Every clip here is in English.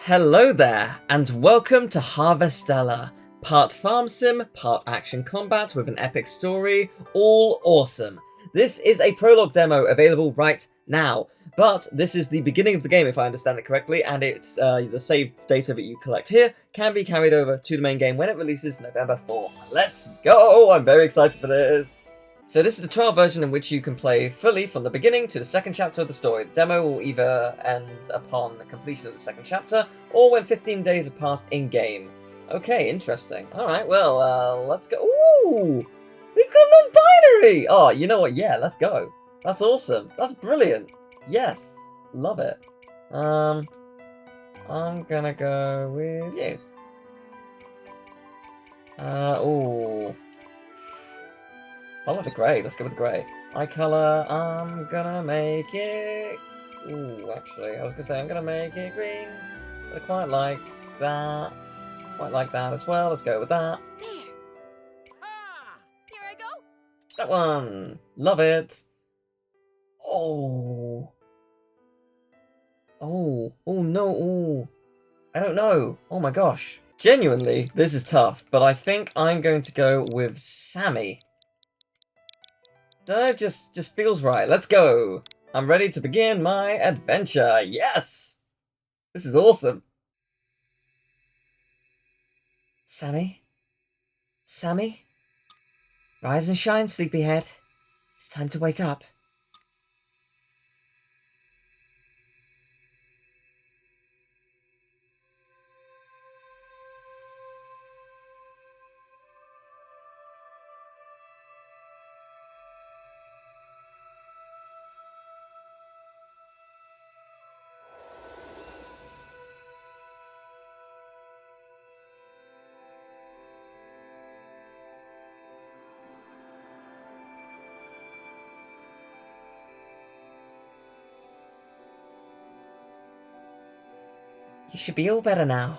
Hello there, and welcome to Harvestella. Part farm sim, part action combat with an epic story, all awesome. This is a prologue demo available right now, but this is the beginning of the game if I understand it correctly, and it's the save data that you collect here can be carried over to the main game when it releases November 4th. Let's go! I'm very excited for this! So this is the trial version in which you can play fully from the beginning to the second chapter of the story. The demo will either end upon completion of the second chapter, or when 15 days have passed in-game. Okay, interesting. Alright, well, let's go. Ooh! They've got non-binary! Oh, you know what? Yeah, let's go. That's awesome. That's brilliant. Yes. Love it. I'm gonna go with you. Ooh. I like the grey. Let's go with the grey. Eye colour, I'm gonna make it... Ooh, actually, I was gonna say I'm gonna make it green. But I quite like that. Quite like that as well. Let's go with that. There. Ah, here I go. That one. Love it. Oh. Oh. Oh, no. Oh. I don't know. Oh, my gosh. Genuinely, this is tough. But I think I'm going to go with Sammy. That just feels right. Let's go. I'm ready to begin my adventure. Yes! This is awesome. Sammy? Sammy? Rise and shine, sleepyhead. It's time to wake up. You should be all better now.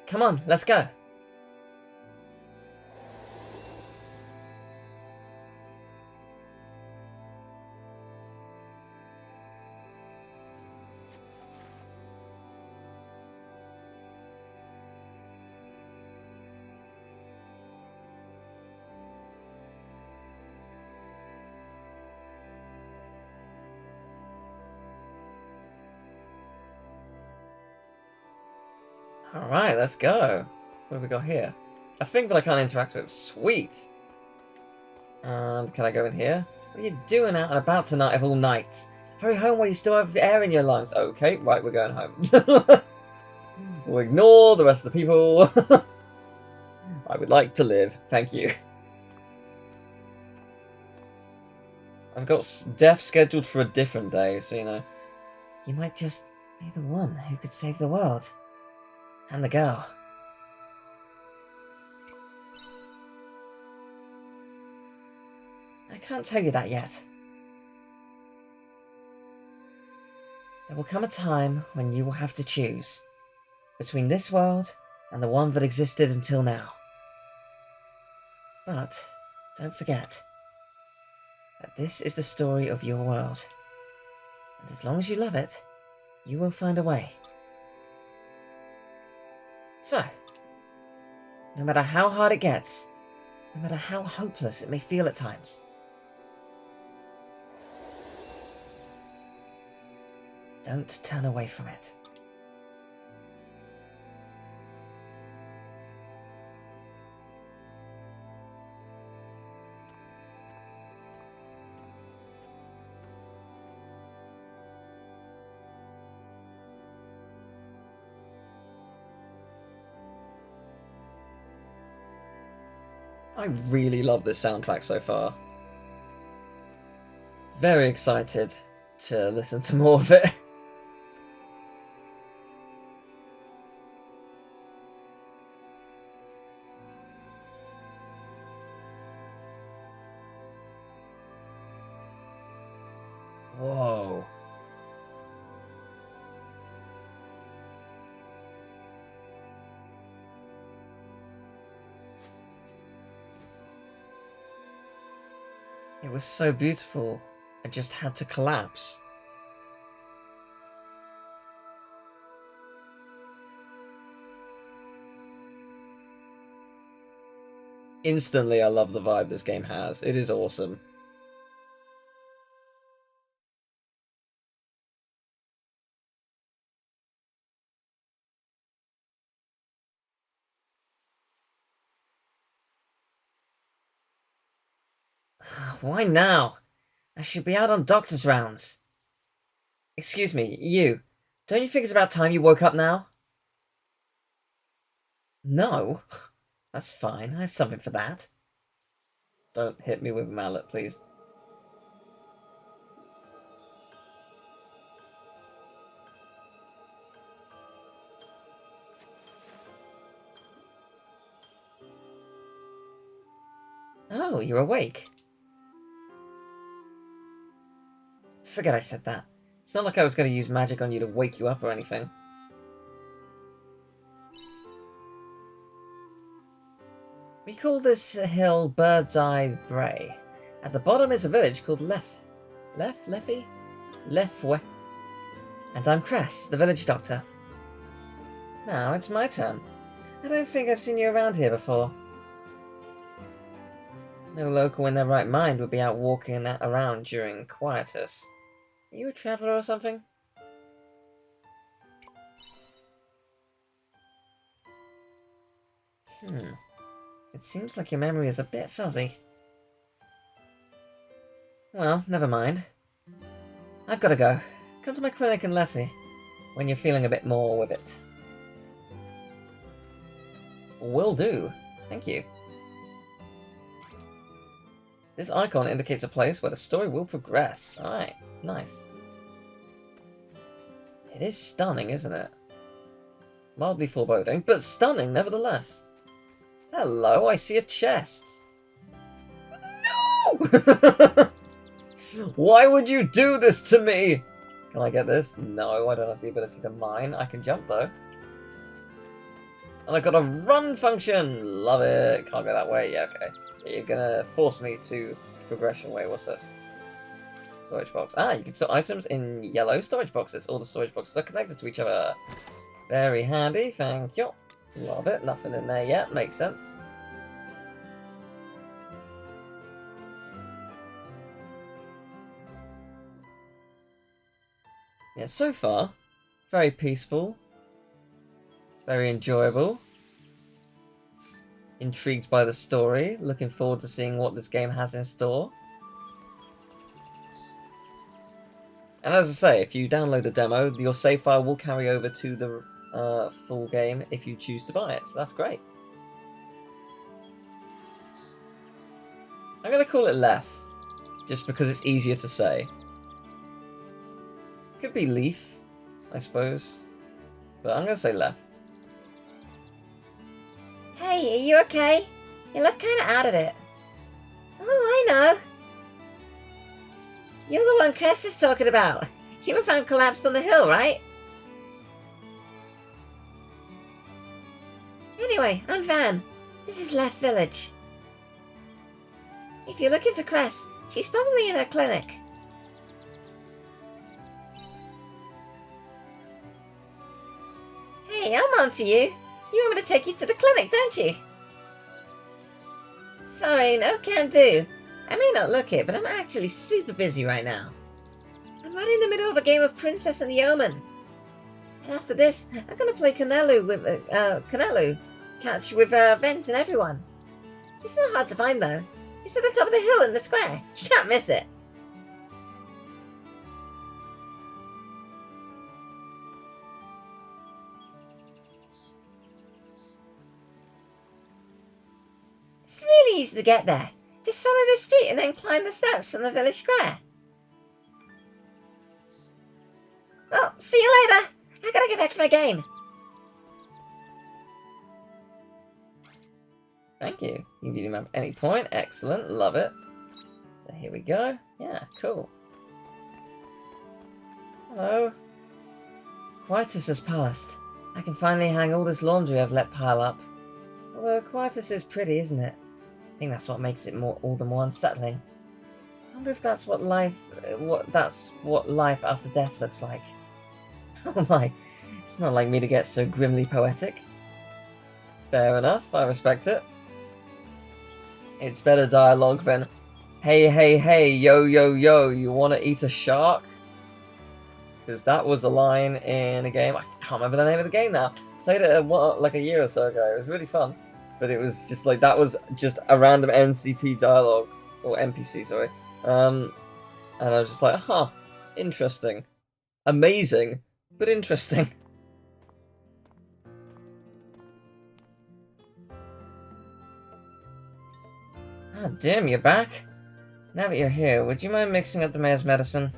Come on, let's go. Alright, let's go. What have we got here? A thing that I can't interact with. Sweet! And can I go in here? What are you doing out and about tonight of all nights? Hurry home while you still have air in your lungs. Okay, right, we're going home. We'll ignore the rest of the people. I would like to live. Thank you. I've got death scheduled for a different day, so you know. You might just be the one who could save the world. And the girl. I can't tell you that yet. There will come a time when you will have to choose between this world and the one that existed until now. But don't forget that this is the story of your world. And as long as you love it, you will find a way. So, no matter how hard it gets, no matter how hopeless it may feel at times, don't turn away from it. I really love this soundtrack so far. Very excited to listen to more of it. Whoa. It was so beautiful, I just had to collapse. Instantly, I love the vibe this game has. It is awesome. Why now? I should be out on doctor's rounds. Excuse me, you. Don't you think it's about time you woke up now? No. That's fine. I have something for that. Don't hit me with a mallet, please. Oh, you're awake. Forget I said that. It's not like I was going to use magic on you to wake you up or anything. We call this hill Bird's Eye Bray. At the bottom is a village called Lefwe? And I'm Cress, the village doctor. Now it's my turn. I don't think I've seen you around here before. No local in their right mind would be out walking around during Quietus. Are you a traveller or something? It seems like your memory is a bit fuzzy. Well, never mind. I've got to go. Come to my clinic in Lefwe when you're feeling a bit more with it. Will do. Thank you. This icon indicates a place where the story will progress. Alright, nice. It is stunning, isn't it? Mildly foreboding, but stunning nevertheless. Hello, I see a chest. No! Why would you do this to me? Can I get this? No, I don't have the ability to mine. I can jump though. And I got a run function! Love it. Can't go that way. Yeah, okay. You're gonna force me to progression way. What's this? Storage box. Ah, you can store items in yellow storage boxes. All the storage boxes are connected to each other. Very handy, thank you. Love it. Nothing in there yet. Makes sense. Yeah, so far, very peaceful. Very enjoyable. Intrigued by the story. Looking forward to seeing what this game has in store. And as I say, if you download the demo, your save file will carry over to the full game if you choose to buy it. So that's great. I'm going to call it Lef, just because it's easier to say. Could be Leaf, I suppose. But I'm going to say Lef. Hey, are you okay? You look kind of out of it. Oh, I know. You're the one Cress is talking about. You were found collapsed on the hill, right? Anyway, I'm Van. This is Left Village. If you're looking for Cress, she's probably in her clinic. Hey, I'm on to you. You want me to take you to the clinic, don't you? Sorry, no can do. I may not look it, but I'm actually super busy right now. I'm right in the middle of a game of Princess and the Omen. And after this, I'm gonna play Canelu catch with Vent and everyone. It's not hard to find though. It's at the top of the hill in the square. You can't miss it. It's really easy to get there. Just follow the street and then climb the steps from the village square. Well, see you later. I gotta get back to my game. Thank you. You can view the map at any point. Excellent. Love it. So here we go. Yeah, cool. Hello. Quietus has passed. I can finally hang all this laundry I've let pile up. Although Quietus is pretty, isn't it? I think that's what makes it all the more unsettling. I wonder if that's what life after death looks like. Oh my, it's not like me to get so grimly poetic. Fair enough, I respect it. It's better dialogue than, hey, hey, hey, yo, yo, yo, you want to eat a shark? Because that was a line in a game. I can't remember the name of the game now. Played it like a year or so ago. It was really fun. But it was just like, that was just a random NCP dialogue. Or NPC, sorry. And I was just like, huh, interesting. Amazing, but interesting. Ah, Dim, you're back? Now that you're here, would you mind mixing up the mayor's medicine?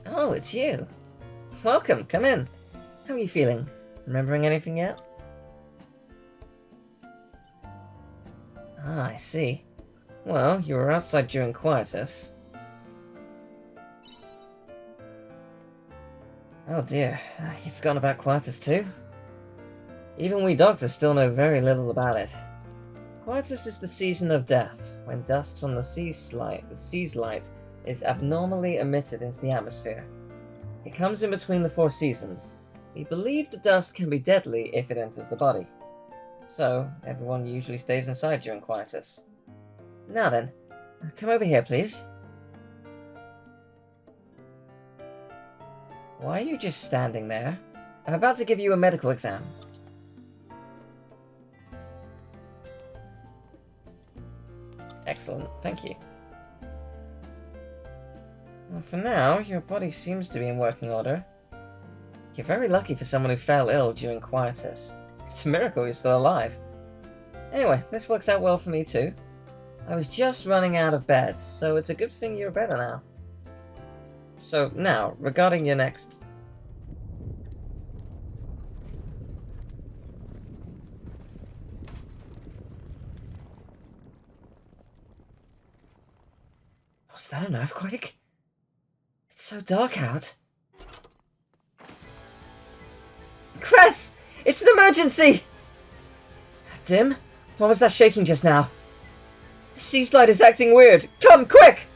Oh, it's you. Welcome, come in. How are you feeling? Remembering anything yet? Ah, I see. Well, you were outside during Quietus. Oh dear, you've forgotten about Quietus too? Even we doctors still know very little about it. Quietus is the season of death, when dust from the sea's light is abnormally emitted into the atmosphere. It comes in between the 4 seasons. We believe the dust can be deadly if it enters the body. So, everyone usually stays inside during Quietus. Now then, come over here, please. Why are you just standing there? I'm about to give you a medical exam. Excellent, thank you. Well, for now, your body seems to be in working order. You're very lucky for someone who fell ill during Quietus. It's a miracle you're still alive. Anyway, this works out well for me too. I was just running out of beds, so it's a good thing you're better now. So, now, regarding your next... Was that an earthquake? It's so dark out. Cress! It's an emergency! Dim, what was that shaking just now? The sea slide is acting weird. Come, quick!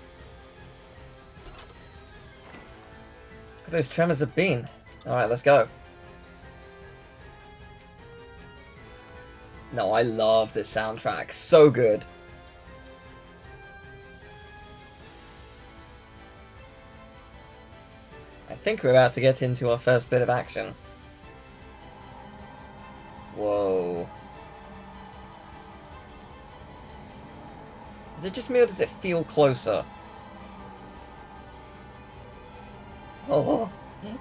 Look at those tremors have been. Alright, let's go. No, I love this soundtrack. So good. I think we're about to get into our first bit of action. Whoa. Is it just me or does it feel closer? Oh,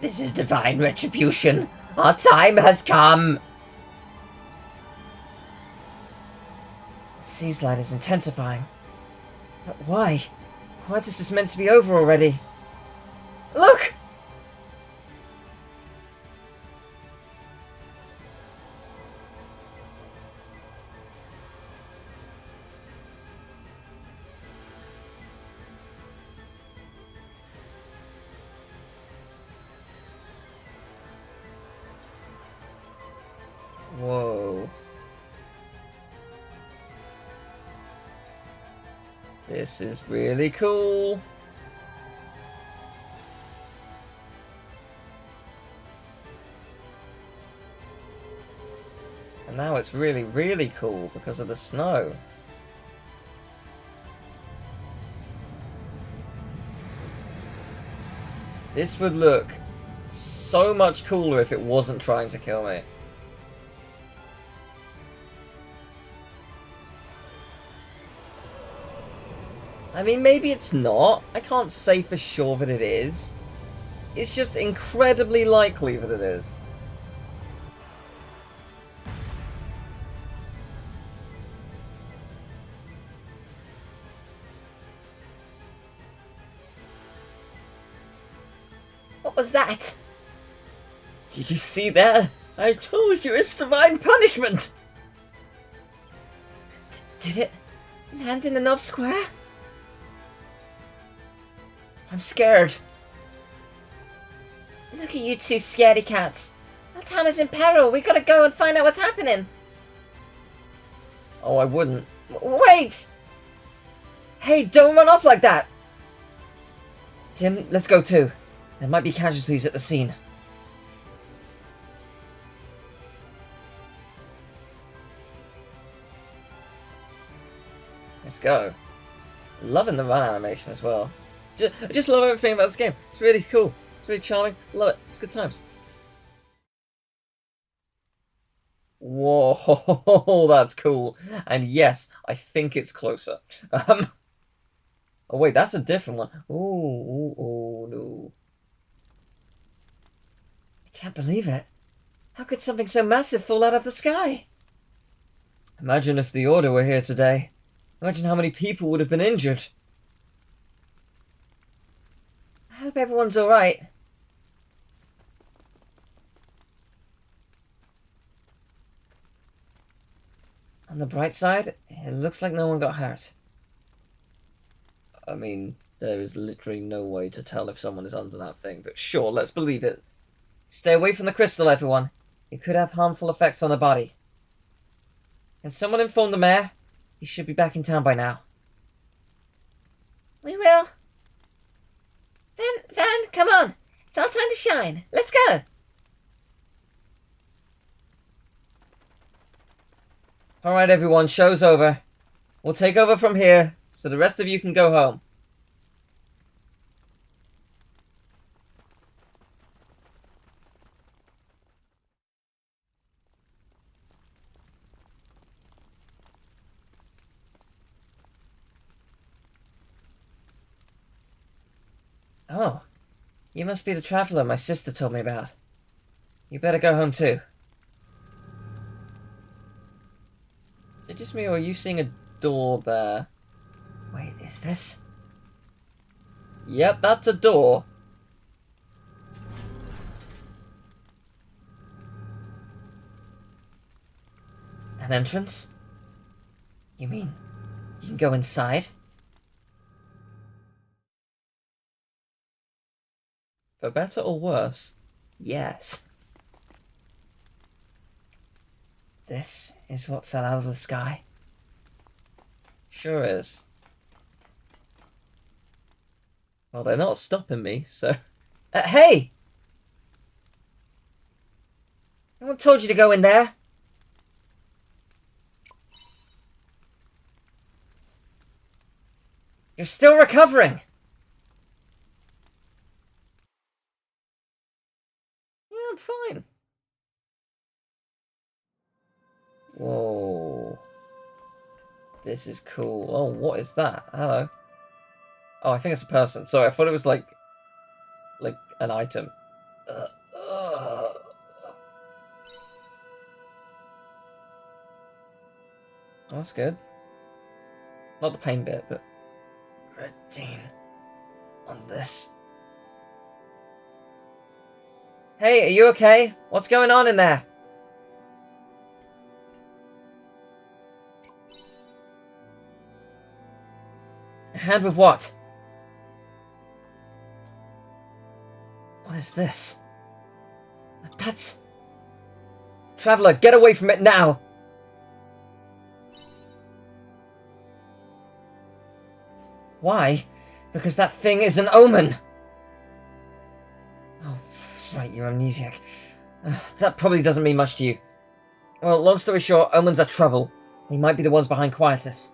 this is divine retribution. Our time has come. The sea slide is intensifying. But why? Quietus is meant to be over already. Look! Whoa. This is really cool. And now it's really, really cool because of the snow. This would look so much cooler if it wasn't trying to kill me. I mean, maybe it's not. I can't say for sure that it is. It's just incredibly likely that it is. What was that? Did you see that? I told you it's divine punishment! Did it land in the North Square? I'm scared. Look at you two scaredy cats. Our town is in peril. We gotta go and find out what's happening. Oh, I wouldn't. Wait! Hey, don't run off like that! Tim, let's go too. There might be casualties at the scene. Let's go. Loving the run animation as well. I just love everything about this game. It's really cool. It's really charming. Love it. It's good times. Whoa, that's cool. And yes, I think it's closer. Oh wait, that's a different one. Oh no. I can't believe it. How could something so massive fall out of the sky? Imagine if the Order were here today. Imagine how many people would have been injured. I hope everyone's alright. On the bright side, it looks like no one got hurt. I mean, there is literally no way to tell if someone is under that thing, but sure, let's believe it. Stay away from the crystal, everyone. It could have harmful effects on the body. Can someone inform the mayor? He should be back in town by now. We will. Van, come on. It's our time to shine. Let's go. Alright everyone, show's over. We'll take over from here, so the rest of you can go home. Oh, you must be the traveller my sister told me about. You better go home too. Is it just me, or are you seeing a door there? Wait, is this? Yep, that's a door. An entrance? You mean you can go inside? For better or worse? Yes. This is what fell out of the sky? Sure is. Well, they're not stopping me, so... hey! No one told you to go in there! You're still recovering! Yeah, I'm fine. Whoa. This is cool. Oh, what is that? Hello. Oh, I think it's a person. Sorry, I thought it was like an item. That's good. Not the pain bit, but... Redeem on this. Hey, are you okay? What's going on in there? A hand with what? What is this? That's... Traveller, get away from it now! Why? Because that thing is an omen! Oh, right, you're amnesiac. That probably doesn't mean much to you. Well, long story short, omens are trouble. They might be the ones behind Quietus.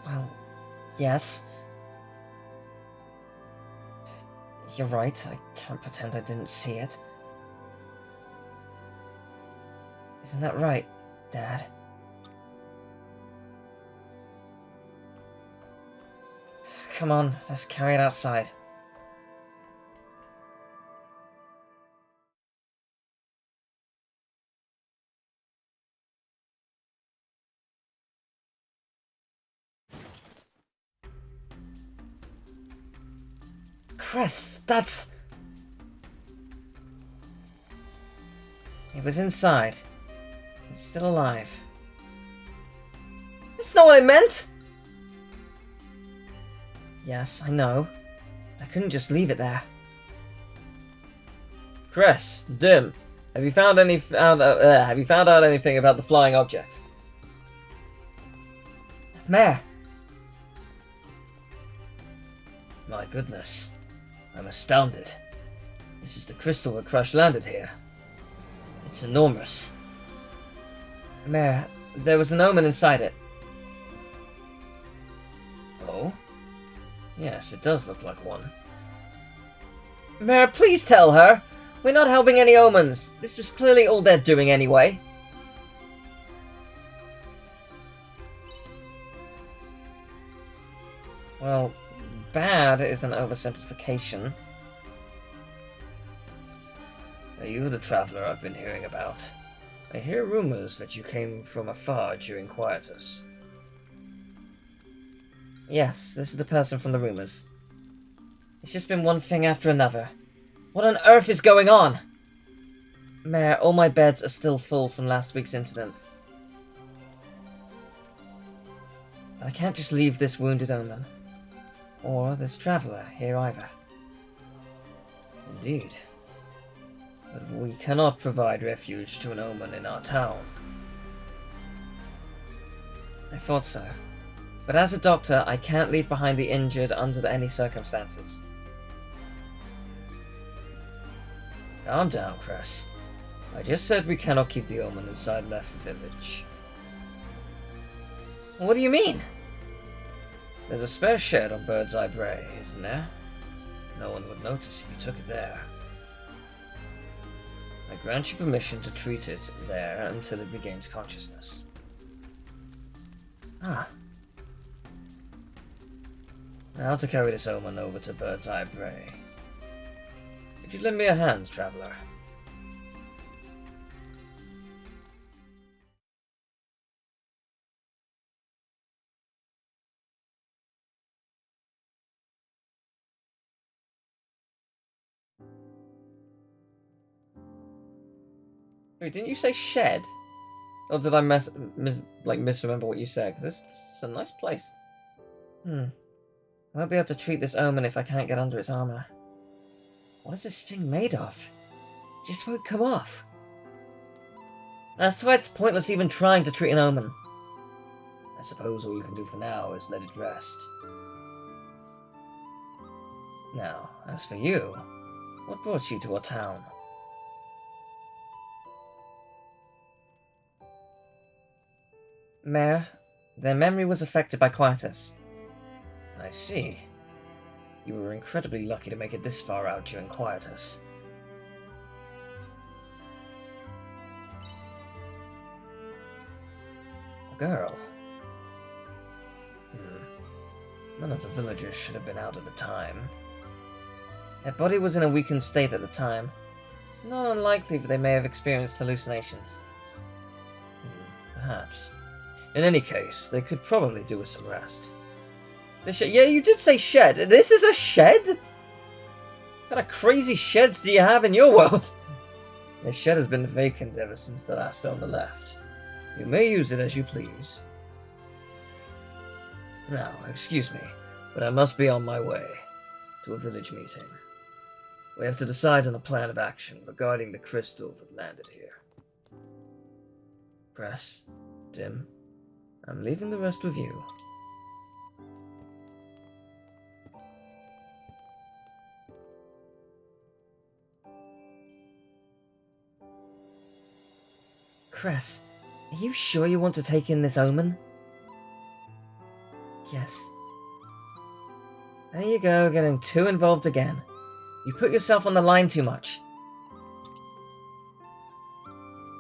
Well, yes. You're right, I can't pretend I didn't see it. Isn't that right, Dad? Come on, let's carry it outside. Cress, that's... It was inside. It's still alive. That's not what I meant! Yes, I know. I couldn't just leave it there. Cress, Dim, have you found out anything about the flying object? Mayor. My goodness, I'm astounded. This is the crystal that crash landed here. It's enormous. Mare, there was an omen inside it. Oh? Yes, it does look like one. Mare, please tell her! We're not helping any omens! This was clearly all they're doing anyway. Well, bad is an oversimplification. Are you the traveller I've been hearing about? I hear rumours that you came from afar during Quietus. Yes, this is the person from the rumours. It's just been one thing after another. What on earth is going on? Mare, all my beds are still full from last week's incident. But I can't just leave this wounded omen. Or this traveller here either. Indeed. But we cannot provide refuge to an omen in our town. I thought so. But as a doctor, I can't leave behind the injured under any circumstances. Calm down, Cress. I just said we cannot keep the omen inside Left Village. What do you mean? There's a spare shed on Bird's Eye Brae, isn't there? No one would notice if you took it there. I grant you permission to treat it there until it regains consciousness. Ah. Now to carry this omen over to Bird's Eye Brae. Could you lend me a hand, traveller? Wait, didn't you say shed? Or did I misremember what you said? Because this is a nice place. I won't be able to treat this omen if I can't get under its armor. What is this thing made of? It just won't come off. That's why it's pointless even trying to treat an omen. I suppose all you can do for now is let it rest. Now, as for you, what brought you to our town? Mare, their memory was affected by Quietus. I see. You were incredibly lucky to make it this far out during Quietus. A girl. None of the villagers should have been out at the time. Their body was in a weakened state at the time. It's not unlikely that they may have experienced hallucinations. Perhaps. In any case, they could probably do with some rest. Yeah, you did say shed. This is a shed? What kind of crazy sheds do you have in your world? This shed has been vacant ever since the last owner left. You may use it as you please. Now, excuse me, but I must be on my way to a village meeting. We have to decide on a plan of action regarding the crystal that landed here. Press, Dim, I'm leaving the rest with you. Cress, are you sure you want to take in this omen? Yes. There you go, getting too involved again. You put yourself on the line too much.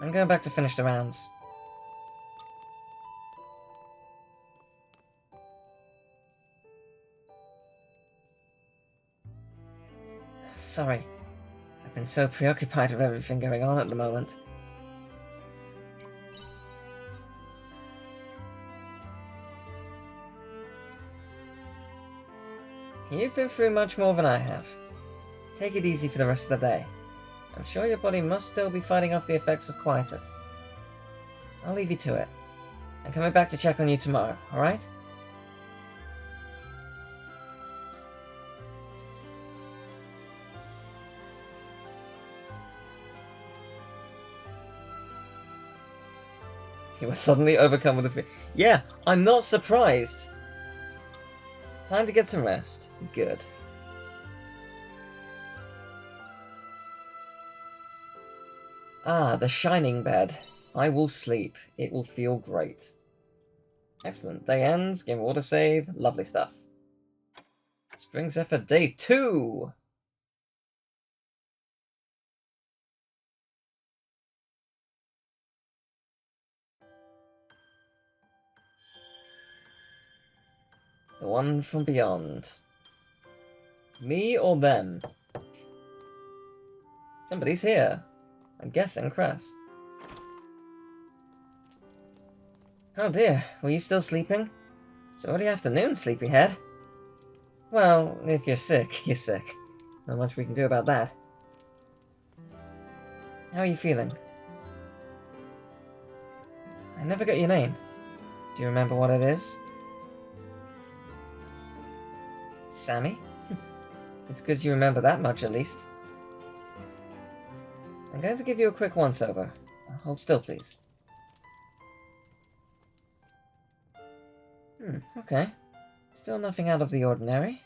I'm going back to finish the rounds. Sorry. I've been so preoccupied with everything going on at the moment. You've been through much more than I have. Take it easy for the rest of the day. I'm sure your body must still be fighting off the effects of Quietus. I'll leave you to it. I'm coming back to check on you tomorrow, alright? You were suddenly overcome with a fear. Yeah, I'm not surprised. Time to get some rest. Good. Ah, the shining bed. I will sleep. It will feel great. Excellent. Day ends. Game of autosave. Lovely stuff. This brings us for day 2. The one from beyond. Me or them? Somebody's here. I'm guessing Cress. Oh dear, were you still sleeping? It's already afternoon, sleepyhead. Well, if you're sick, you're sick. Not much we can do about that. How are you feeling? I never got your name. Do you remember what it is? Sammy? It's good you remember that much, at least. I'm going to give you a quick once-over. Hold still, please. Okay. Still nothing out of the ordinary.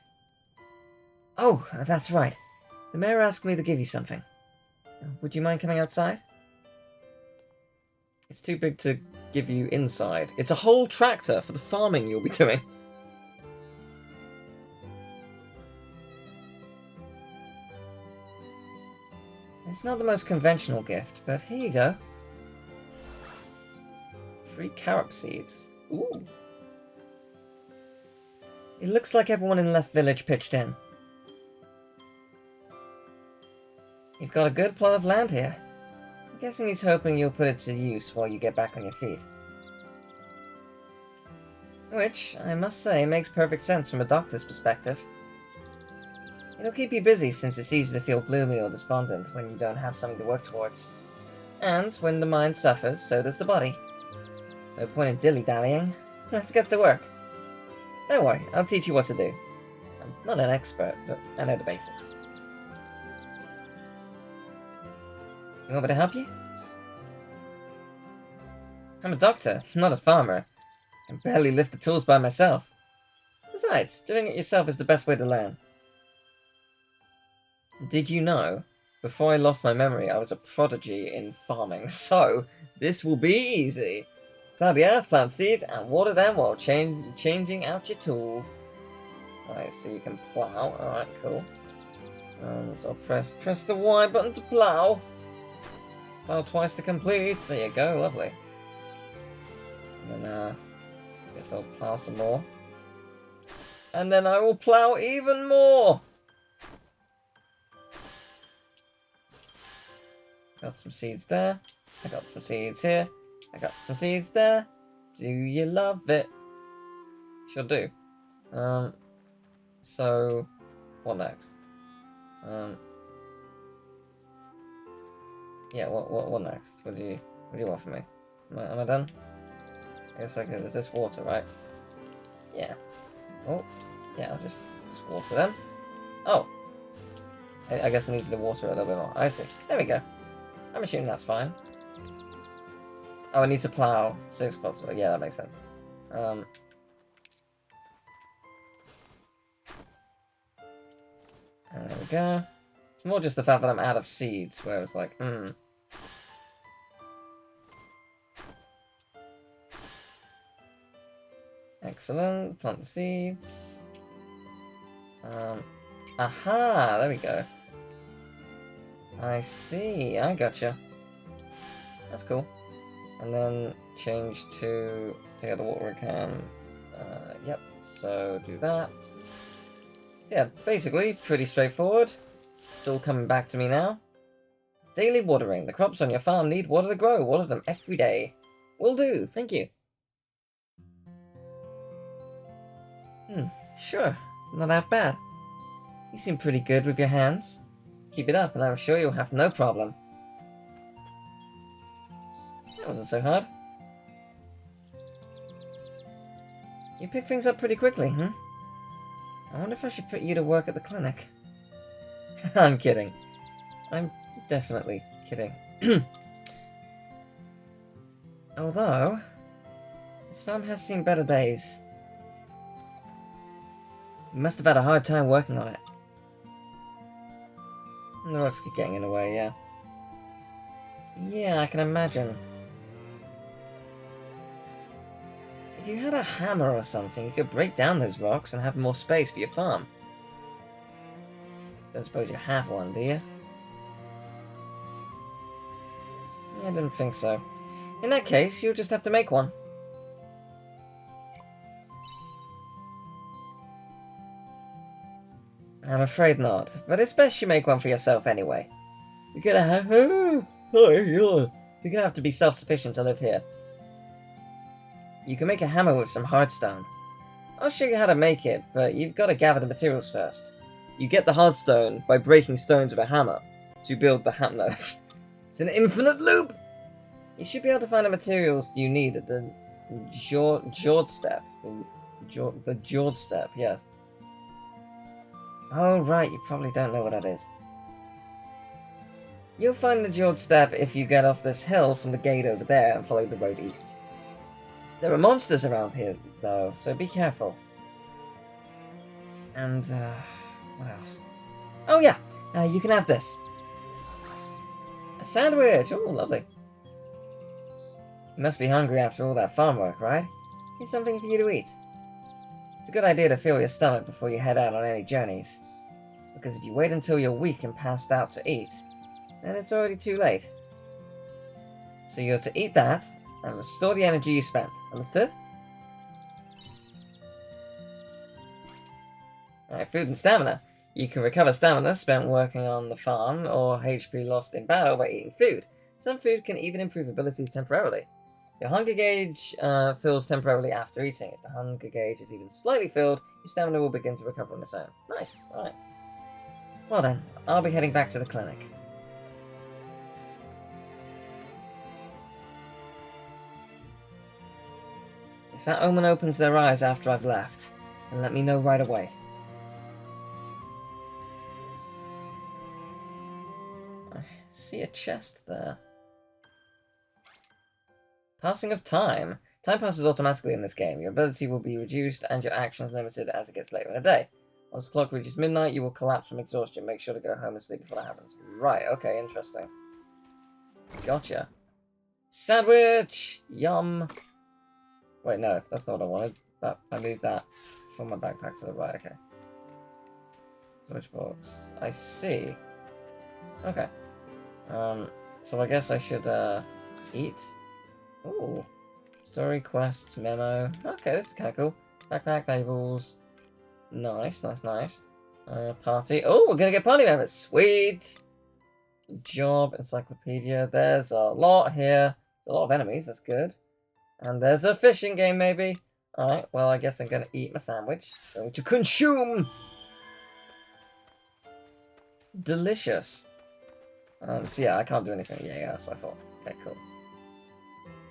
Oh, that's right. The mayor asked me to give you something. Would you mind coming outside? It's too big to give you inside. It's a whole tractor for the farming you'll be doing. It's not the most conventional gift, but here you go. Free carob seeds. Ooh. It looks like everyone in Left Village pitched in. You've got a good plot of land here. I'm guessing he's hoping you'll put it to use while you get back on your feet. Which, I must say, makes perfect sense from a doctor's perspective. It'll keep you busy since it's easy to feel gloomy or despondent when you don't have something to work towards. And when the mind suffers, so does the body. No point in dilly-dallying. Let's get to work. Don't worry, I'll teach you what to do. I'm not an expert, but I know the basics. You want me to help you? I'm a doctor, not a farmer. I can barely lift the tools by myself. Besides, doing it yourself is the best way to learn. Did you know? Before I lost my memory, I was a prodigy in farming, so this will be easy. Plant the earth, plant seeds, and water them while changing out your tools. Alright, so you can plow. Alright, cool. So press the Y button to plow. Plow twice to complete. There you go, lovely. And then, I guess I'll plow some more. And then I will plow even more! Got some seeds there. I got some seeds here. I got some seeds there. Do you love it? Sure do. So, what next? Yeah, what next? What do you want from me? Am I done? I guess I can. There's this water, right? Yeah. Oh, yeah. I'll just water them. Oh, I guess I need to water it a little bit more. I see. There we go. I'm assuming that's fine. Oh, I need to plow 6 possible. Yeah, that makes sense. And there we go. It's more just the fact that I'm out of seeds, where it's like, Excellent. Plant the seeds. Aha! There we go. I see. I gotcha. That's cool. And then change to take out the water can. Yep. So do that. Yeah, basically pretty straightforward. It's all coming back to me now. Daily watering. The crops on your farm need water to grow. Water them every day. Will do. Thank you. Sure. Not half bad. You seem pretty good with your hands. Keep it up and I'm sure you'll have no problem. That wasn't so hard. You pick things up pretty quickly, I wonder if I should put you to work at the clinic. I'm kidding. I'm definitely kidding. Although, this farm has seen better days. You must have had a hard time working on it. And the rocks keep getting in the way, yeah. Yeah, I can imagine. If you had a hammer or something, you could break down those rocks and have more space for your farm. Don't suppose you have one, do you? I didn't think so. In that case, you'll just have to make one. I'm afraid not, but it's best you make one for yourself anyway. You're gonna have... You're gonna have to be self-sufficient to live here. You can make a hammer with some hardstone. I'll show you how to make it, but you've got to gather the materials first. You get the hardstone by breaking stones with a hammer to build the hammer. It's an infinite loop! You should be able to find the materials you need at the Jord step. The Jord step, yes. Oh right, you probably don't know what that is. You'll find the Jord step if you get off this hill from the gate over there and follow the road east. There are monsters around here, though, so be careful. And, what else? Oh yeah, you can have this. A sandwich! Oh, lovely. You must be hungry after all that farm work, right? Here's something for you to eat. It's a good idea to fill your stomach before you head out on any journeys. Because if you wait until you're weak and passed out to eat, then it's already too late. So you're to eat that, and restore the energy you spent. Understood? Alright, food and stamina. You can recover stamina spent working on the farm, or HP lost in battle by eating food. Some food can even improve abilities temporarily. Your hunger gauge fills temporarily after eating. If the hunger gauge is even slightly filled, your stamina will begin to recover on its own. Nice, alright. Well then, I'll be heading back to the clinic. If that omen opens their eyes after I've left, then let me know right away. I see a chest there. Passing of time. Time passes automatically in this game. Your ability will be reduced and your actions limited as it gets later in the day. Once the clock reaches midnight, you will collapse from exhaustion. Make sure to go home and sleep before that happens. Right, okay, interesting. Gotcha. Sandwich! Yum! Wait, no, that's not what I wanted. I moved that from my backpack to the right, okay. Storage box. I see. Okay. So I guess I should, eat. Ooh. Story, quests, memo. Okay, this is kinda cool. Backpack, labels. Nice, nice, nice. Party. Oh, we're gonna get party members. Sweet! Job, encyclopedia. There's a lot here. A lot of enemies, that's good. And there's a fishing game, maybe. Alright, well, I guess I'm gonna eat my sandwich. Going to consume! Delicious. So yeah, I can't do anything. Yeah, that's what I thought. Okay, cool.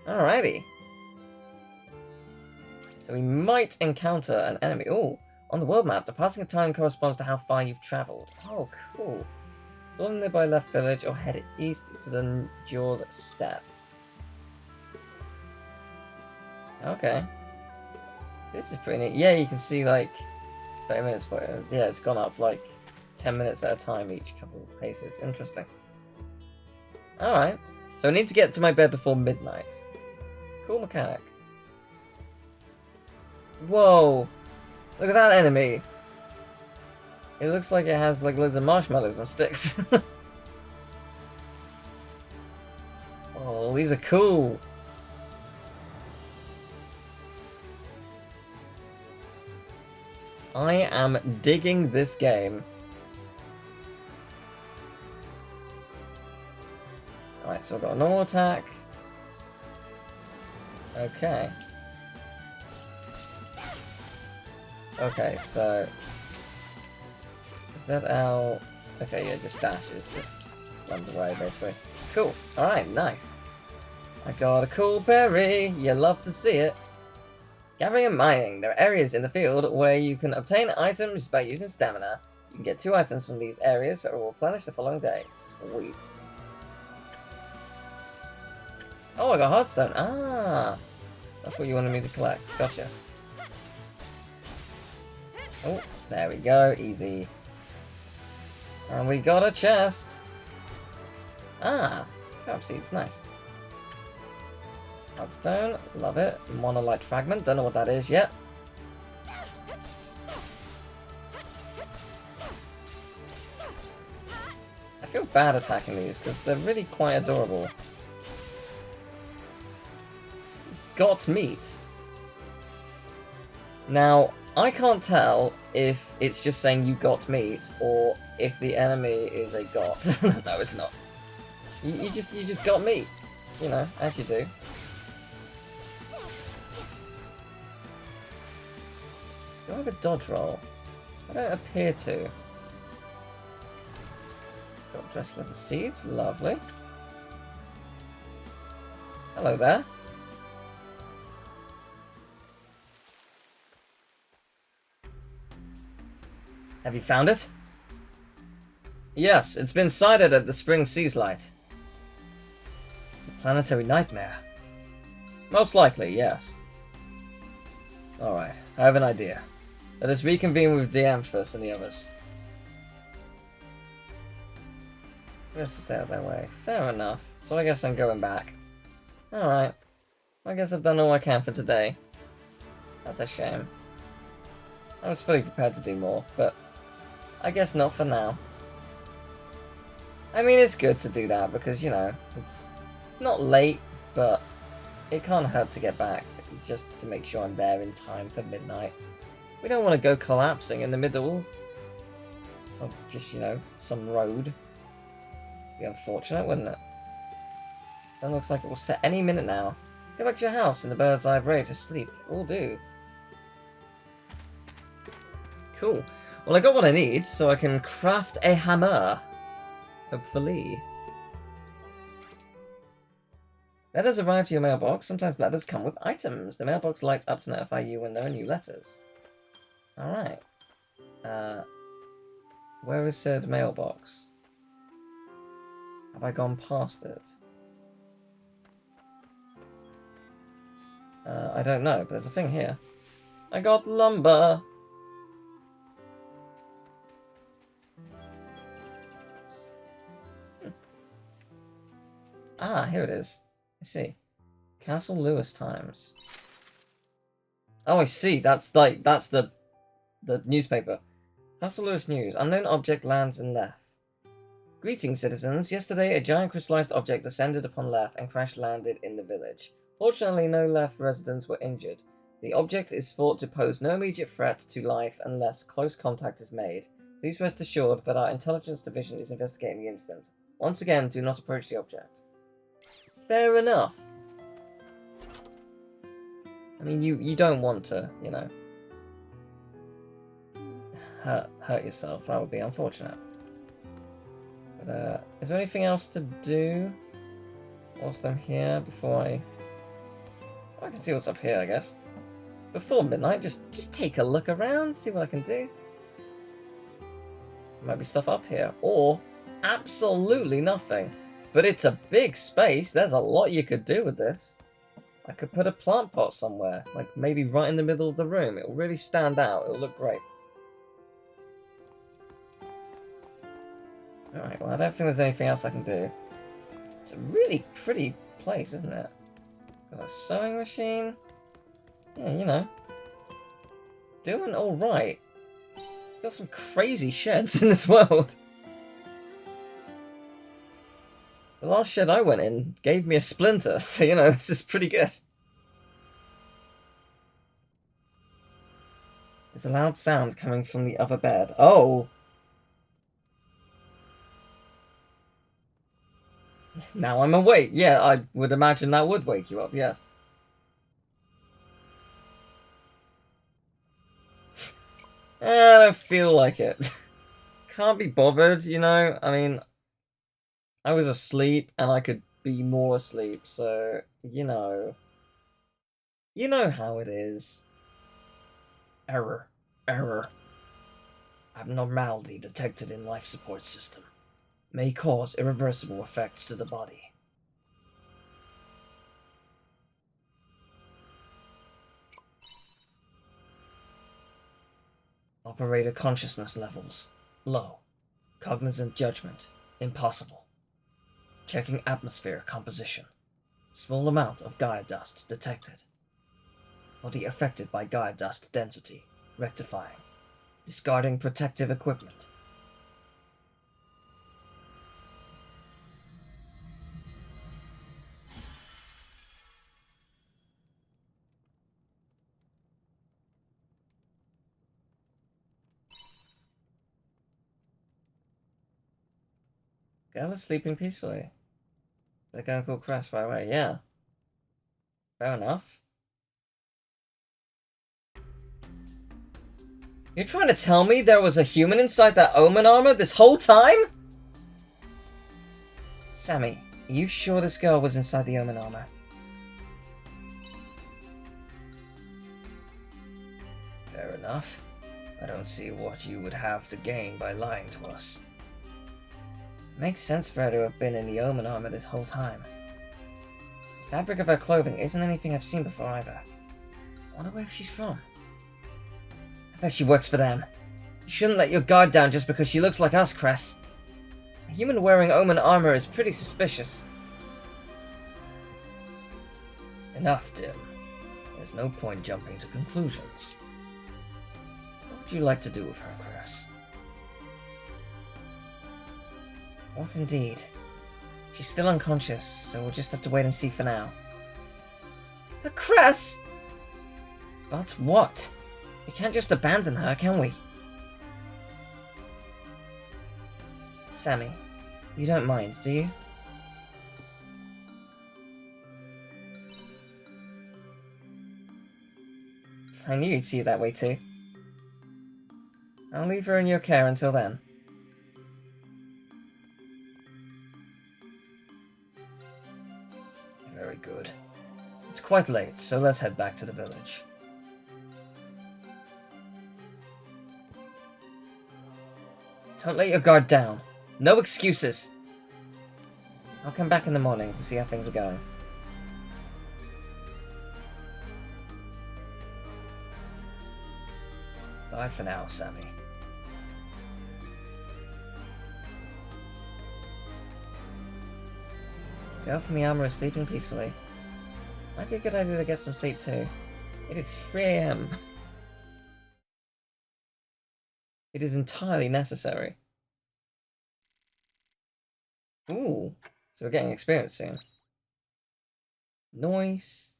Alrighty. So we might encounter an enemy. Oh, on the world map, the passing of time corresponds to how far you've travelled. Oh, cool. Go on nearby left village or head east to the Jord Step. Okay. This is pretty neat. Yeah, you can see like 30 minutes for it. Yeah, it's gone up like 10 minutes at a time each couple of paces. Interesting. Alright. So I need to get to my bed before midnight. Cool mechanic. Whoa! Look at that enemy! It looks like it has like loads of marshmallows and sticks. Oh, these are cool! I am digging this game. Alright, so I've got a normal attack. Okay. Okay, so... ZL... Okay, yeah, just dashes, just runs away, basically. Cool. Alright, nice. I got a cool berry. You love to see it. Gathering and mining. There are areas in the field where you can obtain items by using stamina. You can get 2 items from these areas that will replenish the following day. Sweet. Oh, I got Hearthstone. Ah! That's what you wanted me to collect. Gotcha. Oh, there we go. Easy. And we got a chest. Ah! Carb seeds. Nice. Cloudstone, love it. Monolite fragment, don't know what that is yet. I feel bad attacking these because they're really quite adorable. Got meat. Now, I can't tell if it's just saying you got meat or if the enemy is a got. No, it's not. You just got meat. You know, as you do. Do I have a dodge roll? I don't appear to. Got dress leather seeds, lovely. Hello there. Have you found it? Yes, it's been sighted at the Spring Seas Light. The planetary nightmare. Most likely, yes. Alright, I have an idea. Let us reconvene with Dianthus and the others. We have to stay out their way. Fair enough. So I guess I'm going back. Alright. I guess I've done all I can for today. That's a shame. I was fully prepared to do more, but I guess not for now. I mean, it's good to do that because, you know, it's not late, but it can't hurt to get back just to make sure I'm there in time for midnight. We don't want to go collapsing in the middle of just, you know, some road. Be unfortunate, wouldn't it? That looks like it will set any minute now. Go back to your house in the bird's eye brae to sleep. Will do. Cool. Well, I got what I need, so I can craft a hammer. Hopefully. Letters arrive to your mailbox. Sometimes letters come with items. The mailbox lights up to notify you when there are new letters. Alright. Where is said mailbox? Have I gone past it? I don't know, but there's a thing here. I got lumber! Ah, here it is. I see. Castle Lewis Times. Oh, I see. That's the newspaper. Castle Lewis News. Unknown object lands in Leth. Greetings, citizens. Yesterday, a giant crystallized object descended upon Leth and crash-landed in the village. Fortunately, no Leth residents were injured. The object is thought to pose no immediate threat to life unless close contact is made. Please rest assured that our intelligence division is investigating the incident. Once again, do not approach the object. Fair enough. I mean, you don't want to, you know, hurt yourself. That would be unfortunate. But, is there anything else to do whilst I'm here before I can see what's up here, I guess. Before midnight, just take a look around, see what I can do. There might be stuff up here, or absolutely nothing. But it's a big space. There's a lot you could do with this. I could put a plant pot somewhere, like maybe right in the middle of the room. It'll really stand out. It'll look great. Alright, well, I don't think there's anything else I can do. It's a really pretty place, isn't it? Got a sewing machine. Yeah, you know. Doing alright. Got some crazy sheds in this world. The last shed I went in gave me a splinter, so, you know, this is pretty good. There's a loud sound coming from the other bed. Oh! Now I'm awake. Yeah, I would imagine that would wake you up, yes. I don't feel like it. Can't be bothered, you know? I mean, I was asleep and I could be more asleep, so, you know. You know how it is. Error. Error. Abnormality detected in life support system. May cause irreversible effects to the body. Operator consciousness levels. Low. Cognizant judgment. Impossible. Checking atmosphere composition. Small amount of Gaia dust detected. Body affected by Gaia dust density. Rectifying. Discarding protective equipment. Girl is sleeping peacefully. They're gonna call Crash right away. Yeah. Fair enough. You're trying to tell me there was a human inside that Omen armor this whole time? Sammy, are you sure this girl was inside the Omen armor? Fair enough. I don't see what you would have to gain by lying to us. Makes sense for her to have been in the Omen armor this whole time. The fabric of her clothing isn't anything I've seen before either. I wonder where she's from. I bet she works for them. You shouldn't let your guard down just because she looks like us, Cress. A human wearing Omen armor is pretty suspicious. Enough, Dim. There's no point jumping to conclusions. What would you like to do with her, Cress? What indeed? She's still unconscious, so we'll just have to wait and see for now. But Cress! But what? We can't just abandon her, can we? Sammy, you don't mind, do you? I knew you'd see it that way too. I'll leave her in your care until then. Very good. It's quite late, so let's head back to the village. Don't let your guard down. No excuses. I'll come back in the morning to see how things are going. Bye for now, Sammy. Girl from the armor is sleeping peacefully. Might be a good idea to get some sleep too. It is 3 AM. It is entirely necessary. Ooh, so we're getting experience soon. Nice.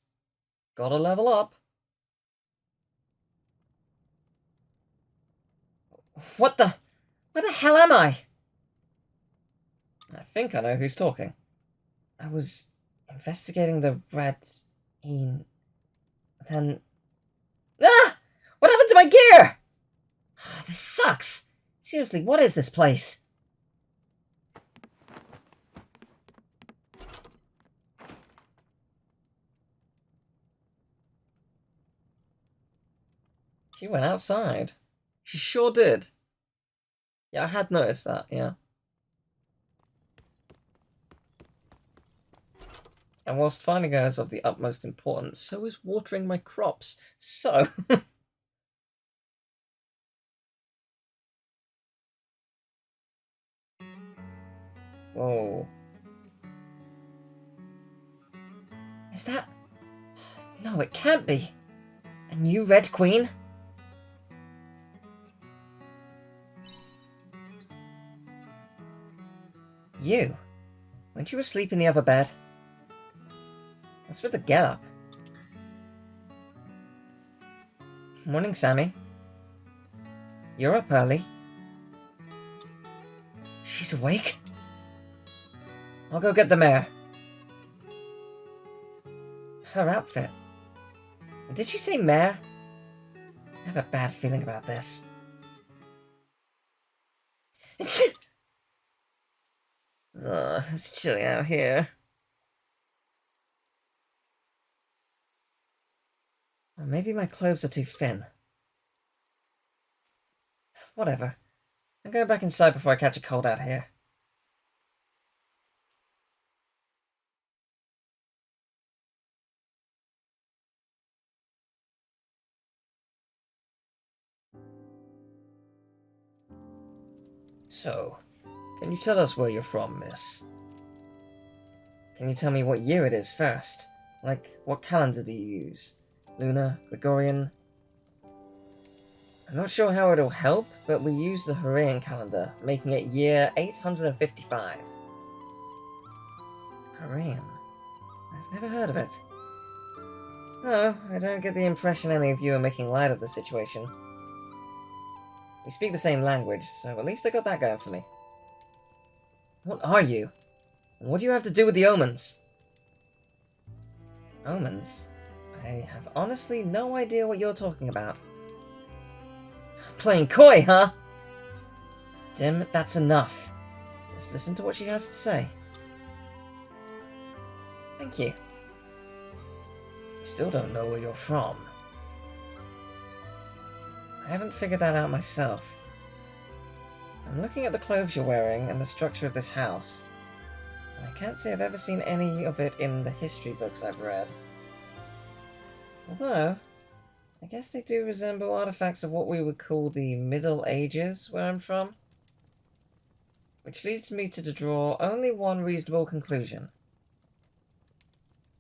Gotta level up. What the? Where the hell am I? I think I know who's talking. I was investigating the rats in... Then... Ah! What happened to my gear? This sucks. Seriously, what is this place? She went outside. She sure did. Yeah, I had noticed that, yeah. And whilst finding her is of the utmost importance, so is watering my crops. So... Whoa. Is that... No, it can't be. A new Red Queen? You? Weren't you asleep in the other bed? What's with the get-up? Morning, Sammy. You're up early. She's awake? I'll go get the mare. Her outfit. Did she say mare? I have a bad feeling about this. Ugh, it's chilly out here. Or maybe my clothes are too thin. Whatever. I'm going back inside before I catch a cold out here. So, can you tell us where you're from, miss? Can you tell me what year it is first? Like, what calendar do you use? Lunar? Gregorian? I'm not sure how it'll help, but we use the Hurrian calendar, making it year 855. Hurrian? I've never heard of it. No, I don't get the impression any of you are making light of the situation. We speak the same language, so at least I got that going for me. What are you? And what do you have to do with the omens? Omens? I have honestly no idea what you're talking about. Playing coy, huh? Tim, that's enough. Let's listen to what she has to say. Thank you. I still don't know where you're from. I haven't figured that out myself. I'm looking at the clothes you're wearing and the structure of this house, and I can't say I've ever seen any of it in the history books I've read. Although, I guess they do resemble artifacts of what we would call the Middle Ages where I'm from. Which leads me to draw only one reasonable conclusion.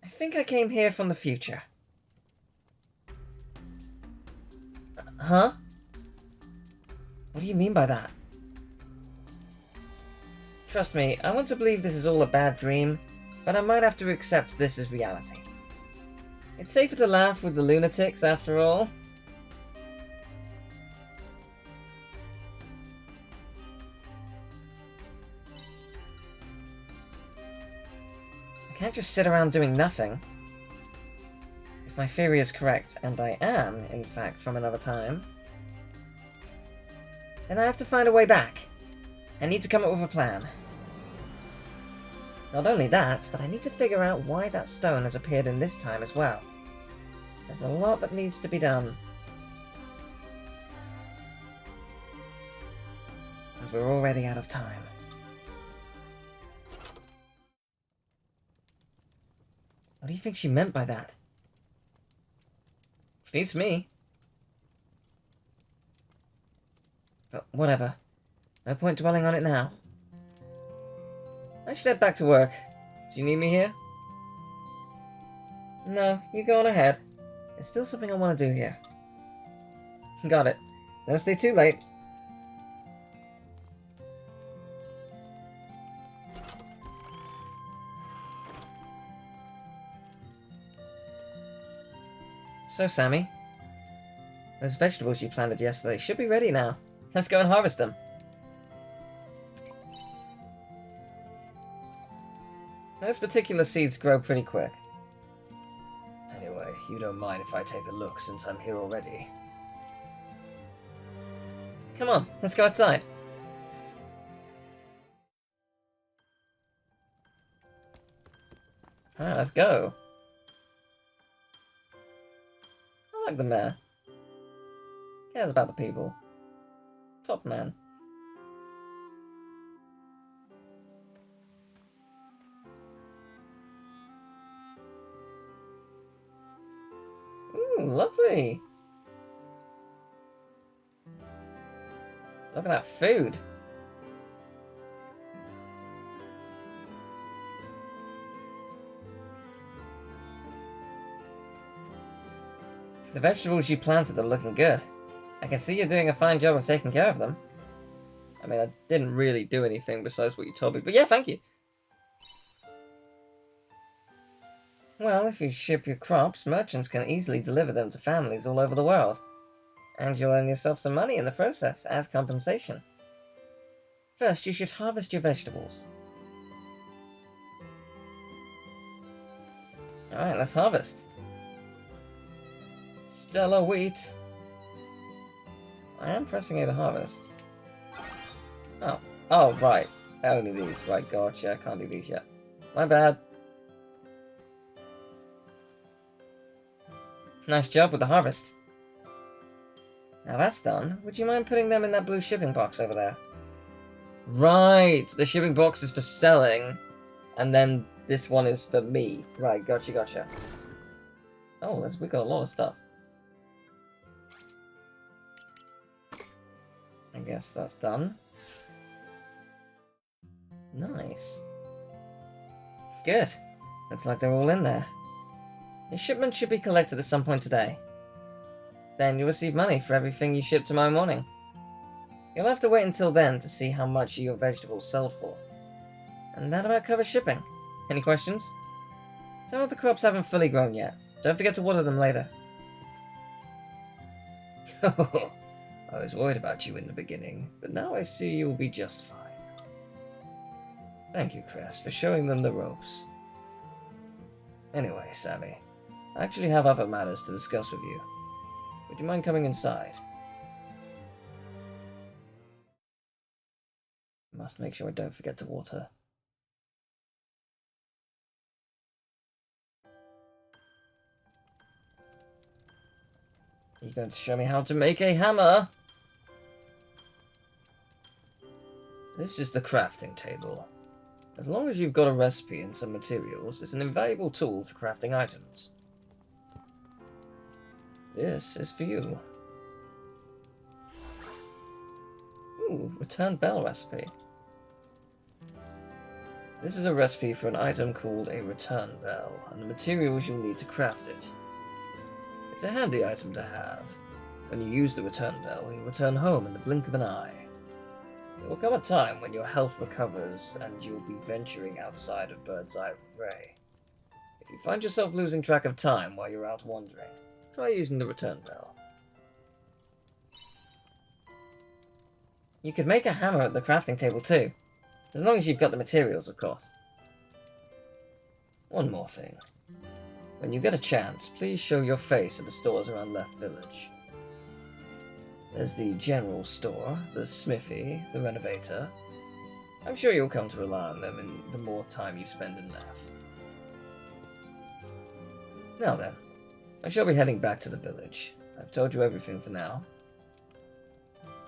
I think I came here from the future. Huh? What do you mean by that? Trust me, I want to believe this is all a bad dream, but I might have to accept this as reality. It's safer to laugh with the lunatics, after all. I can't just sit around doing nothing. If my theory is correct, and I am, in fact, from another time, then I have to find a way back. I need to come up with a plan. Not only that, but I need to figure out why that stone has appeared in this time as well. There's a lot that needs to be done. And we're already out of time. What do you think she meant by that? Beats me. But whatever. No point dwelling on it now. I should head back to work. Do you need me here? No, you go on ahead. There's still something I want to do here. Got it. Don't stay too late. So, Sammy, those vegetables you planted yesterday should be ready now. Let's go and harvest them. Those particular seeds grow pretty quick. Anyway, you don't mind if I take a look since I'm here already. Come on, let's go outside. Alright, let's go. I like the mayor. Cares about the people. Top man. Ooh, lovely. Look at that food. The vegetables you planted are looking good. I can see you're doing a fine job of taking care of them. I mean, I didn't really do anything besides what you told me, but yeah, thank you. Well, if you ship your crops, merchants can easily deliver them to families all over the world. And you'll earn yourself some money in the process as compensation. First, you should harvest your vegetables. Alright, let's harvest. Stellar wheat. I am pressing A to harvest. Oh, right. Only these. Right, gotcha. I can't do these yet. My bad. Nice job with the harvest. Now that's done. Would you mind putting them in that blue shipping box over there? Right! The shipping box is for selling, and then this one is for me. Right, gotcha. Oh, we got a lot of stuff. I guess that's done. Nice. Good. Looks like they're all in there. The shipment should be collected at some point today. Then you'll receive money for everything you ship tomorrow morning. You'll have to wait until then to see how much your vegetables sell for. And that about covers shipping. Any questions? Some of the crops haven't fully grown yet. Don't forget to water them later. I was worried about you in the beginning, but now I see you'll be just fine. Thank you, Crest, for showing them the ropes. Anyway, Sammy, I actually have other matters to discuss with you. Would you mind coming inside? I must make sure I don't forget to water. Are you going to show me how to make a hammer? This is the crafting table. As long as you've got a recipe and some materials, it's an invaluable tool for crafting items. This is for you. Ooh, return bell recipe. This is a recipe for an item called a return bell, and the materials you'll need to craft it. It's a handy item to have. When you use the return bell, you'll return home in the blink of an eye. There will come a time when your health recovers and you'll be venturing outside of Bird's Eye of Ray. If you find yourself losing track of time while you're out wandering, try using the return bell. You could make a hammer at the crafting table too, as long as you've got the materials, of course. One more thing. When you get a chance, please show your face at the stores around Left Village. There's the general store, the smithy, the renovator. I'm sure you'll come to rely on them in the more time you spend in Left. Now then, I shall be heading back to the village. I've told you everything for now.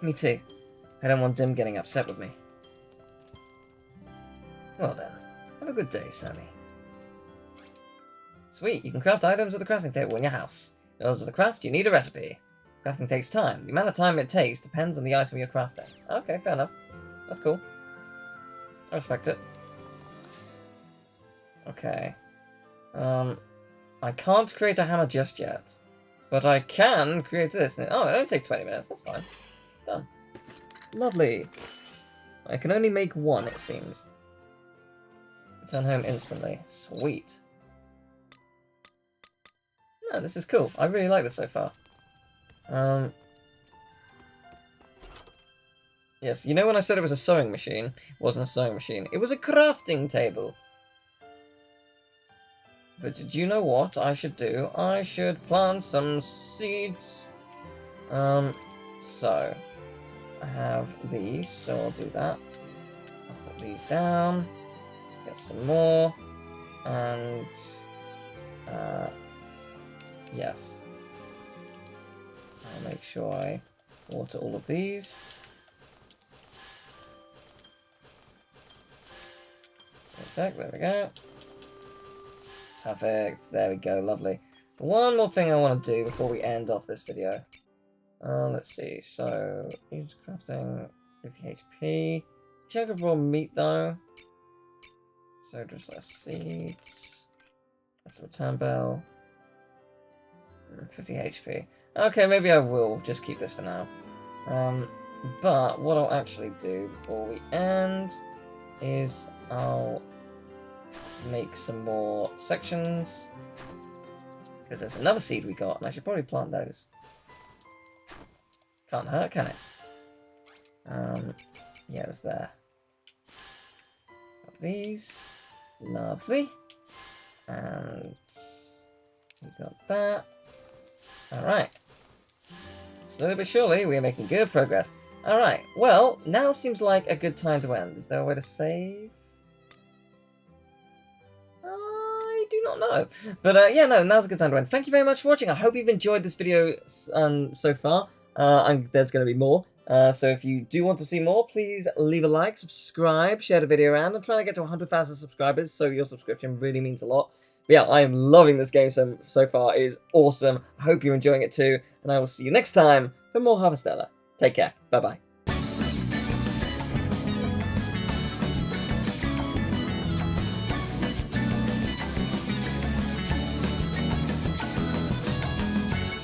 Me too. I don't want Dim getting upset with me. Well then, have a good day, Sammy. Sweet, you can craft items at the crafting table in your house. In order to craft, you need a recipe. Crafting takes time. The amount of time it takes depends on the item you're crafting. Okay, fair enough. That's cool. I respect it. Okay. I can't create a hammer just yet. But I can create this. Oh, it only takes 20 minutes. That's fine. Done. Lovely. I can only make one, it seems. Return home instantly. Sweet. No, this is cool. I really like this so far. Yes, you know when I said it was a sewing machine? It wasn't a sewing machine. It was a crafting table. But did you know what I should do? I should plant some seeds. So I have these, so I'll do that. I'll put these down. Get some more. And yes. I'll make sure I water all of these. Wait a sec, there we go. Perfect, there we go, lovely. One more thing I want to do before we end off this video. Let's see, so, use crafting, 50 HP. Chunk of raw meat though. So just less seeds. That's a return bell. 50 HP. Okay, maybe I will just keep this for now. But what I'll actually do before we end is I'll make some more sections. Because there's another seed we got, and I should probably plant those. Can't hurt, can it? Yeah, it was there. Got these. Lovely. And we got that. Alright. Slowly but surely, we are making good progress. Alright, well, now seems like a good time to end. Is there a way to save? I do not know. But yeah, no, now's a good time to end. Thank you very much for watching. I hope you've enjoyed this video so far. And there's going to be more. So if you do want to see more, please leave a like, subscribe, share the video around. I'm trying to get to 100,000 subscribers, so your subscription really means a lot. But yeah, I am loving this game so far. It is awesome. I hope you're enjoying it too. And I will see you next time for more Harvestella. Take care. Bye-bye.